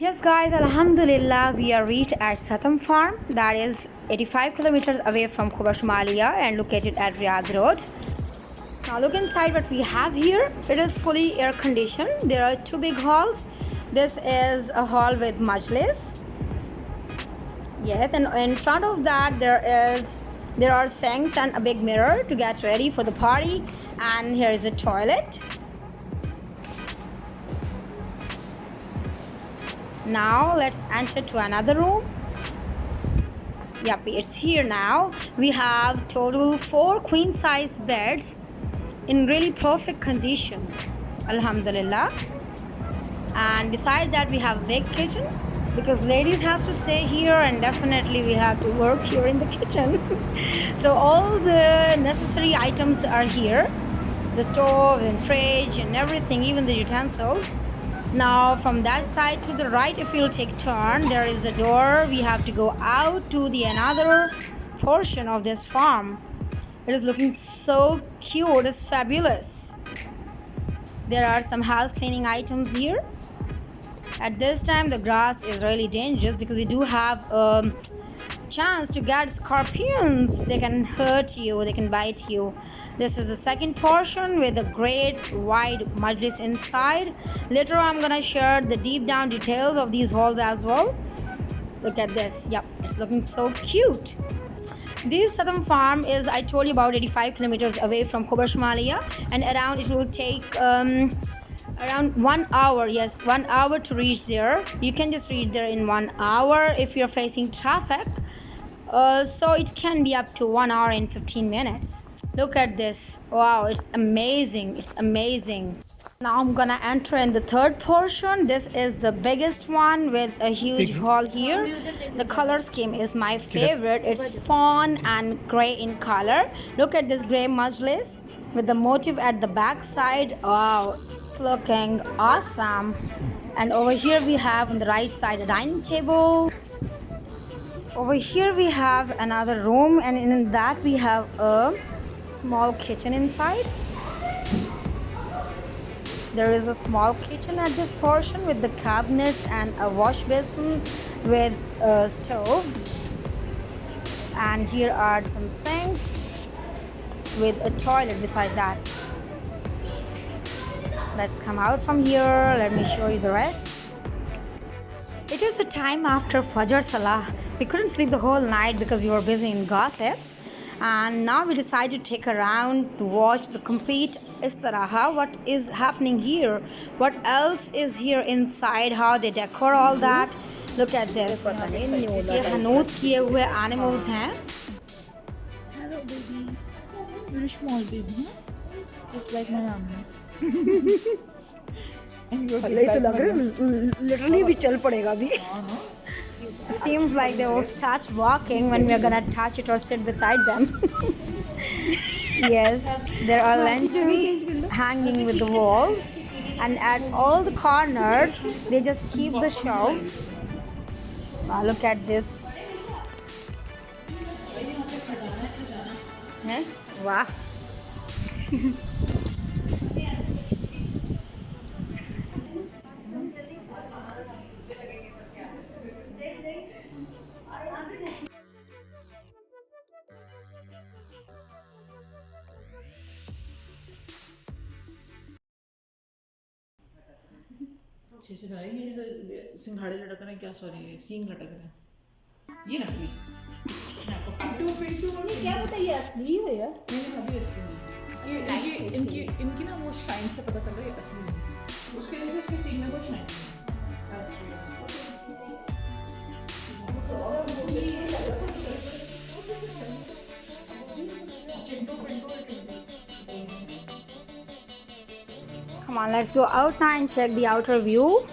Yes, guys, Alhamdulillah, we are reached at Satam Farm, that is 85 kilometers away from Khobar Shumaliya and located at Riyadh Road. Now, look inside what we have here. It is fully air conditioned. There are two big halls. This is a hall with majlis. Yes, and in front of that, there are sinks and a big mirror to get ready for the party. And here is a toilet. Now let's enter to another room. Yep, it's here now. We have total 4 queen size beds in really perfect condition, Alhamdulillah. And besides that, we have a big kitchen because ladies has to stay here and definitely we have to work here in the kitchen. So all the necessary items are here, the stove and fridge and everything, even the utensils. Now from that side to the right, if you'll take turn, there is a door. We have to go out to the another portion of this farm. It is looking so cute. It's fabulous. There are some house cleaning items here. At this time the grass is really dangerous because we do have a chance to get scorpions. They can hurt you, they can bite you. This is the second portion with a great wide majlis inside. Later I'm gonna share the deep down details of these halls as well. Look at this. Yep, it's looking so cute. This Satam farm is, I told you, about 85 kilometers away from Khobar Shumaliya, and around it will take around 1 hour. Yes, 1 hour to reach there. You can just reach there in 1 hour if you're facing traffic. So it can be up to 1 hour and 15 minutes. Look at this. Wow, it's amazing. It's amazing. Now I'm gonna enter in the third portion. This is the biggest one with a huge hall here. The color scheme is my favorite. It's fawn and gray in color. Look at this gray majlis with the motif at the back side. Wow, it's looking awesome. And over here we have on the right side a dining table. Over here we have another room, and in that we have a small kitchen inside. There is a small kitchen at this portion with the cabinets and a wash basin with a stove. And here are some sinks with a toilet beside that. Let's come out from here. Let me show you the rest. It is the time after Fajr Salah. We couldn't sleep the whole night because we were busy in gossips. And now we decided to take a round to watch the complete istiraha, what is happening here, what else is here inside, how they decor all that. Look at this. ये हनूत किए हुए animals हैं. Hello, baby. You're a small baby, huh? Just like my mama. ये तो लग रहा है literally भी चल पड़ेगा अभी. Seems like they will start walking when we are gonna touch it or sit beside them. Yes, there are lanterns hanging with the walls, and at all the corners they just keep the shelves. Wow, look at this. Huh? Wow. अच्छे से खाए ये सिंघाड़े लटक रहे हैं क्या sorry सींग लटक रहे हैं ये ना पिंटू पिंटू क्या बताइए असली है यार. नहीं अभी असली नहीं ये इनकी इनकी ना वो शाइन से पता चल रहा है ये असली नहीं उसके लिए इसके सींग में कोई shine Come on, let's go out now and check the outer view.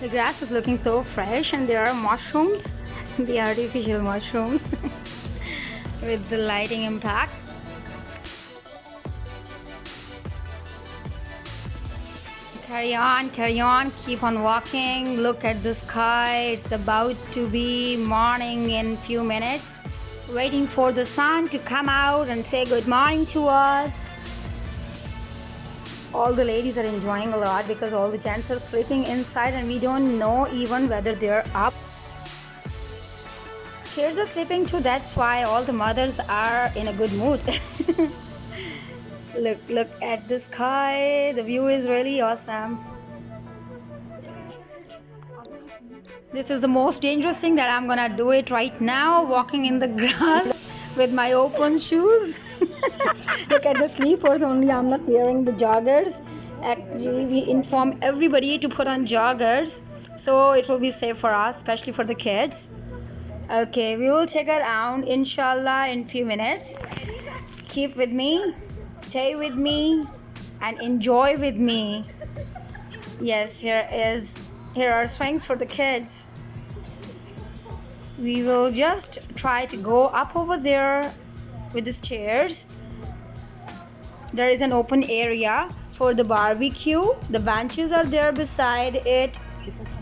The grass is looking so fresh, and there are mushrooms, the artificial mushrooms with the lighting impact. Carry on, keep on walking. Look at the sky. It's about to be morning in few minutes. Waiting for the sun to come out and say good morning to us. All the ladies are enjoying a lot because all the gents are sleeping inside and we don't know even whether they're up. Kids are sleeping too, that's why all the mothers are in a good mood. Look at the sky, the view is really awesome. This is the most dangerous thing that I'm gonna do it right now, walking in the grass with my open shoes. Look at the sleepers only, I'm not wearing the joggers. Actually, we inform everybody to put on joggers so it will be safe for us, especially for the kids. Okay, we will check around inshallah in few minutes. Keep with me, stay with me, and enjoy with me. Yes, here are swings for the kids. We will just try to go up over there with the stairs. There is an open area for the barbecue. The benches are there beside it,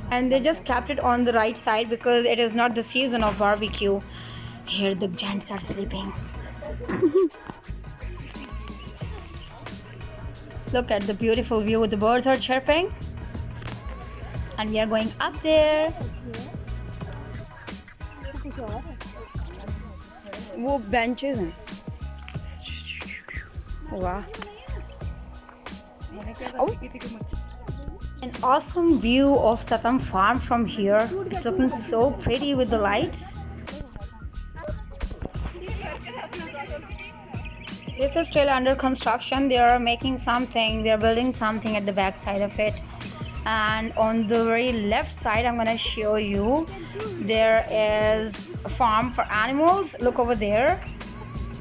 and they just kept it on the right side because it is not the season of barbecue. Here the gents are sleeping. Look at the beautiful view. The birds are chirping. And we are going up there. वो benches हैं. Wow. Oh. An awesome view of Satam Farm from here. It's looking so pretty with the lights. This is still under construction. They are making something. They are building something at the back side of it. And on the very left side, I'm gonna show you, there is a farm for animals. Look over there.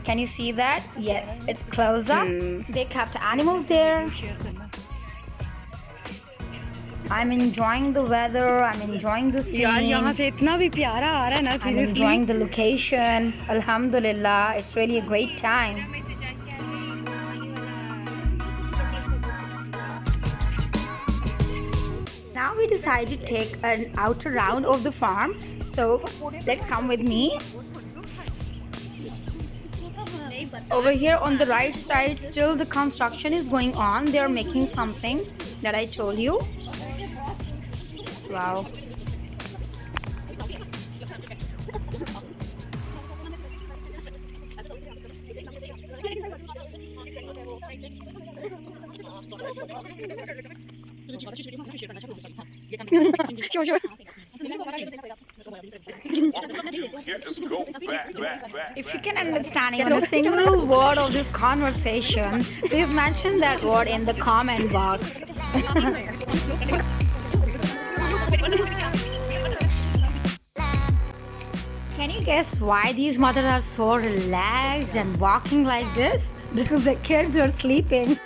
Can you see that? Yes, it's close up. They kept animals there. I'm enjoying the weather. I'm enjoying the scene. I'm enjoying the location. Alhamdulillah, it's really a great time. Now we decided to take an outer round of the farm. So let's come with me. Over here on the right side, still the construction is going on. They are making something that I told you. Wow. If you can understand even a single word of this conversation, please mention that word in the comment box. Can you guess why these mothers are so relaxed and walking like this? Because the kids are sleeping.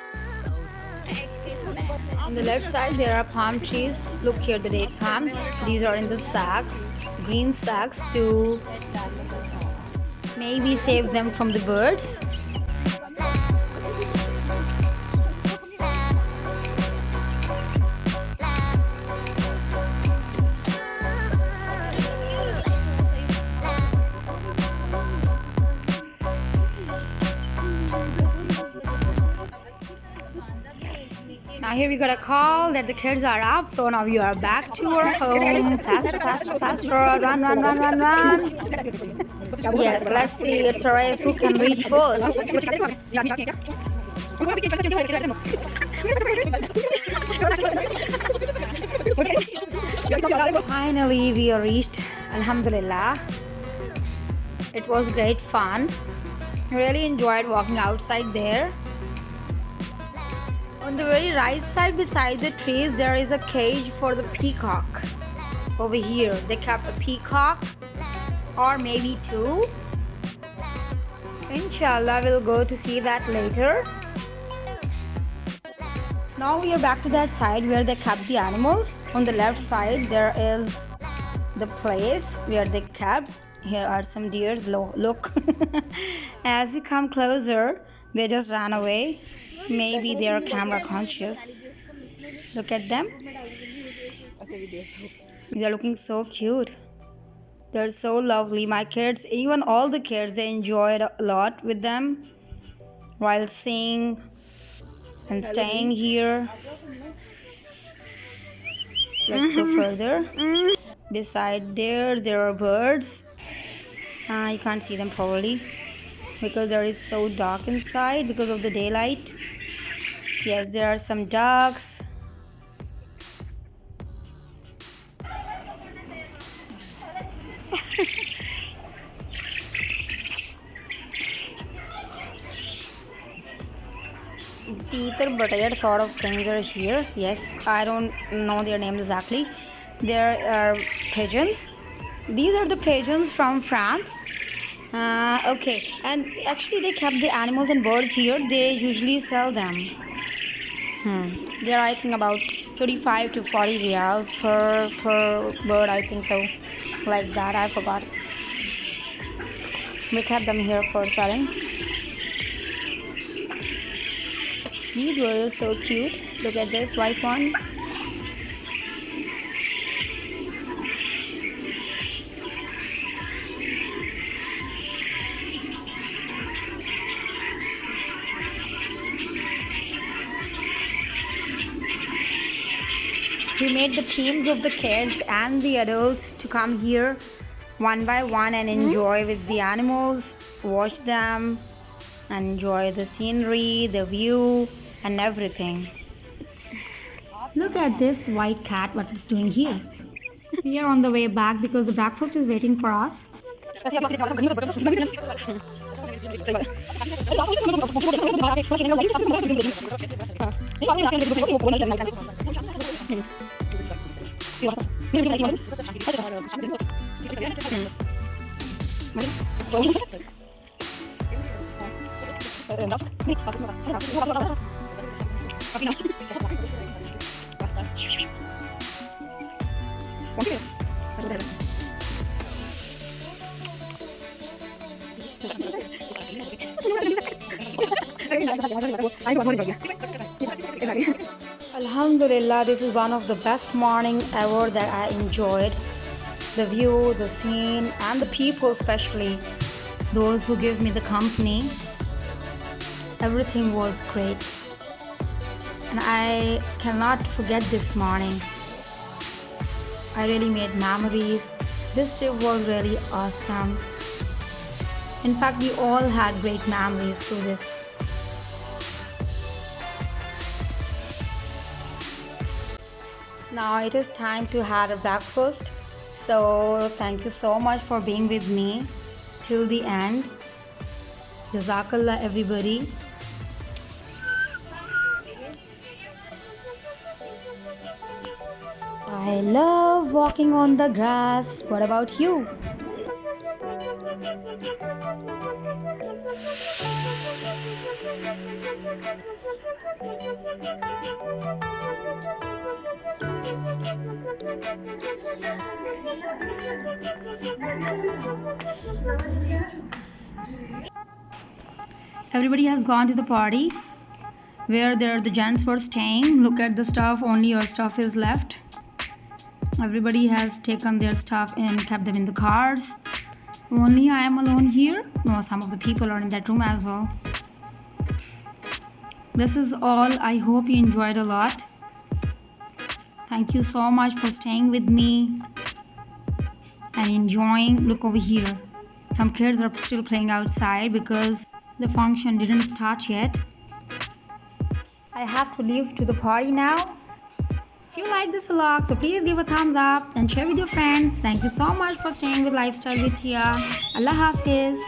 On the left side there are palm trees. Look here, the date palms. These are in the sacks, green sacks, to maybe save them from the birds. Now here we got a call that the kids are up, so now we are back to our home. Faster, faster, faster. Run, run, run, run, run. Yes, let's see. It's a race. Who can reach first? Finally, we are reached. Alhamdulillah. It was great fun. Really enjoyed walking outside there. On the very right side beside the trees, there is a cage for the peacock. Over here, they kept a peacock, or maybe two. Inshallah, we'll go to see that later. Now we are back to that side where they kept the animals. On the left side, there is the place where they kept. Here are some deers. Look. As you come closer, they just ran away. Maybe they are camera conscious. Look at them. They're looking so cute. They're so lovely. My kids, even all the kids, they enjoyed a lot with them while seeing and staying here. Let's go further. Beside there are birds. You can't see them probably because there is so dark inside because of the daylight. Yes, there are some ducks. Teether, but a lot of things are here. Yes, I don't know their names exactly. There are pigeons. These are the pigeons from France. Okay, and actually they kept the animals and birds here. They usually sell them. They are, I think, about 35 to 40 reals per bird. I think so, like that. I forgot. We kept them here for selling. These birds are so cute. Look at this white one. We made the teams of the kids and the adults to come here one by one and enjoy with the animals, watch them, and enjoy the scenery, the view, and everything. Look at this white cat, what it's doing here. We are on the way back because the breakfast is waiting for us. Alhamdulillah, this is one of the best morning ever that I enjoyed. The view, the scene, and the people, especially those who give me the company. Everything was great, and I cannot forget this morning. I really made memories. This trip was really awesome. In fact, we all had great memories through this. Now it is time to have a breakfast. So thank you so much for being with me till the end. Jazakallah everybody. I love walking on the grass. What about you? Everybody has gone to the party where the gents were staying. Look at the stuff, only your stuff is left. Everybody has taken their stuff and kept them in the cars. Only I am alone here. No, some of the people are in that room as well. This is all. I hope you enjoyed a lot. Thank you so much for staying with me and enjoying. Look over here. Some kids are still playing outside because the function didn't start yet. I have to leave to the party now. If you like this vlog, so please give a thumbs up and share with your friends. Thank you so much for staying with Lifestyle with Tia. Allah Hafiz.